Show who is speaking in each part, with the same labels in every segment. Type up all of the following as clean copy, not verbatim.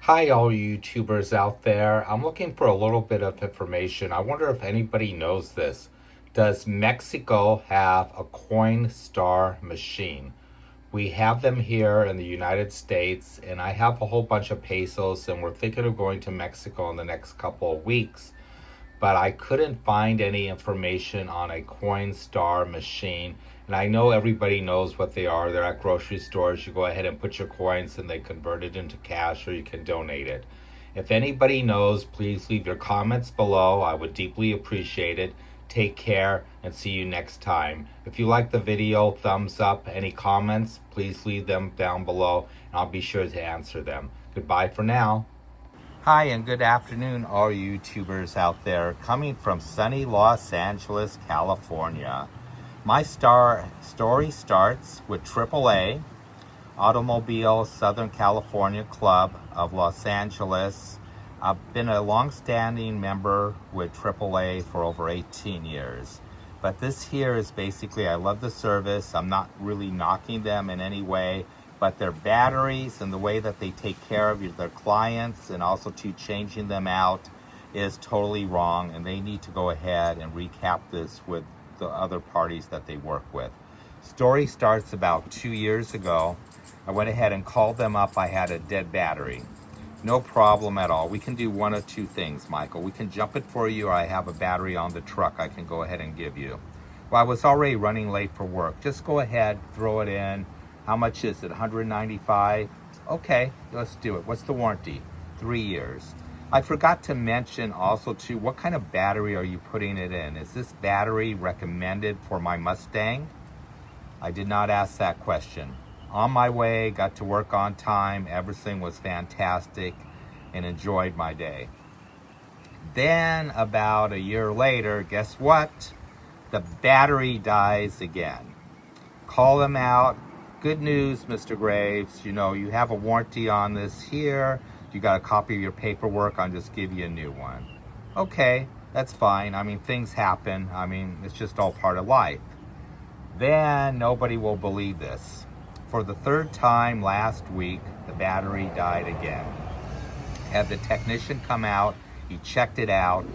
Speaker 1: Hi, all YouTubers out there. I'm looking for a little bit of information. I wonder if anybody knows this. Does Mexico have a Coinstar machine? We have them here in the United States, and I have a whole bunch of pesos, and we're thinking of going to Mexico in the next couple of weeks. But I couldn't find any information on a Coinstar machine. And I know everybody knows what they are. They're at grocery stores. You go ahead and put your coins and they convert it into cash, or you can donate it. If anybody knows, please leave your comments below. I would deeply appreciate it. Take care and see you next time. If you like the video, thumbs up. Any comments, please leave them down below and I'll be sure to answer them. Goodbye for now. Hi and good afternoon, all YouTubers out there, coming from sunny Los Angeles, California. My story starts with AAA, Automobile Southern California Club of Los Angeles. I've been a long-standing member with AAA for over 18 years. But this here is basically, I love the service. I'm not really knocking them in any way. But their batteries and the way that they take care of their clients and also to changing them out is totally wrong, and they need to go ahead and recap this with the other parties that they work with. Story starts about 2 years ago. I went ahead and called them up. I had a dead battery. No problem at all. We can do one of two things, Michael. We can jump it for you, or I have a battery on the truck I can go ahead and give you. Well, I was already running late for work. Just go ahead, throw it in. How much is it? $195? Okay, let's do it. What's the warranty? 3 years. I forgot to mention also too, what kind of battery are you putting it in? Is this battery recommended for my Mustang? I did not ask that question. On my way, got to work on time. Everything was fantastic and enjoyed my day. Then about a year later, guess what? The battery dies again. Call them out. Good news, Mr. Graves, you know, you have a warranty on this here. You got a copy of your paperwork. I'll just give you a new one. Okay, that's fine. I mean, things happen. I mean, it's just all part of life. Then nobody will believe this. For the third time last week, the battery died again. Had the technician come out, he checked it out.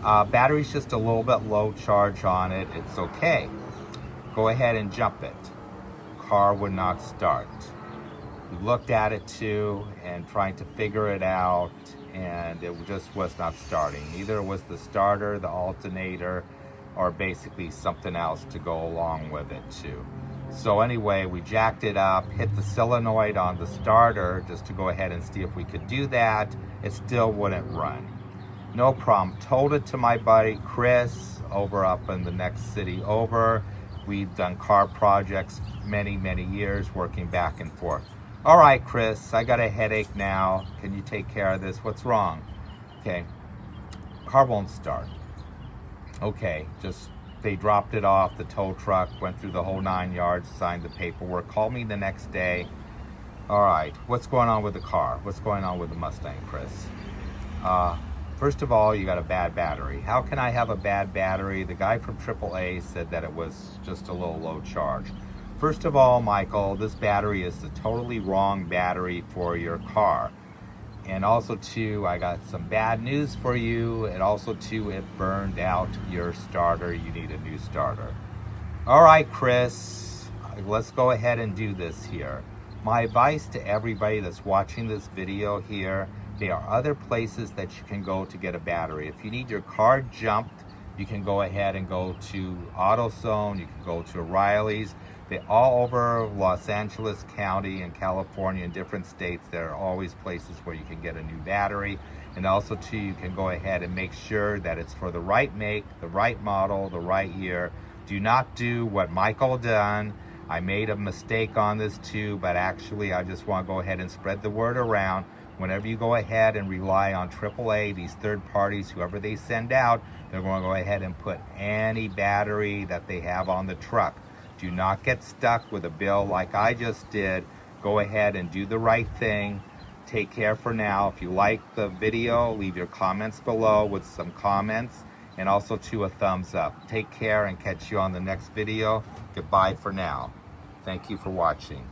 Speaker 1: Battery's just a little bit low charge on it. It's okay. Go ahead and jump it. Car would not start. We looked at it too and trying to figure it out, and it just was not starting. Either it was the starter, the alternator, or basically something else to go along with it too. So anyway, we jacked it up, hit the solenoid on the starter just to go ahead and see if we could do that. It still wouldn't run. No problem. Told it to my buddy Chris over up in the next city over. We've done car projects many, many years working back and forth. All right, Chris, I got a headache now. Can you take care of this? What's wrong? Okay, car won't start. Okay, just they dropped it off. The tow truck went through the whole 9 yards, signed the paperwork, called me the next day. All right, what's going on with the car? What's going on with the Mustang, Chris? First of all, you got a bad battery. How can I have a bad battery? The guy from AAA said that it was just a little low charge. First of all, Michael, this battery is the totally wrong battery for your car. And also too, I got some bad news for you. And also too, it burned out your starter. You need a new starter. All right, Chris, let's go ahead and do this here. My advice to everybody that's watching this video here, there are other places that you can go to get a battery. If you need your car jumped, you can go ahead and go to AutoZone, you can go to O'Reilly's. They're all over Los Angeles County and California and different states. There are always places where you can get a new battery. And also too, you can go ahead and make sure that it's for the right make, the right model, the right year. Do not do what Michael done. I made a mistake on this too, but actually I just want to go ahead and spread the word around. Whenever you go ahead and rely on AAA, these third parties, whoever they send out, they're going to go ahead and put any battery that they have on the truck. Do not get stuck with a bill like I just did. Go ahead and do the right thing. Take care for now. If you like the video, leave your comments below with some comments and also to a thumbs up. Take care and catch you on the next video. Goodbye for now. Thank you for watching.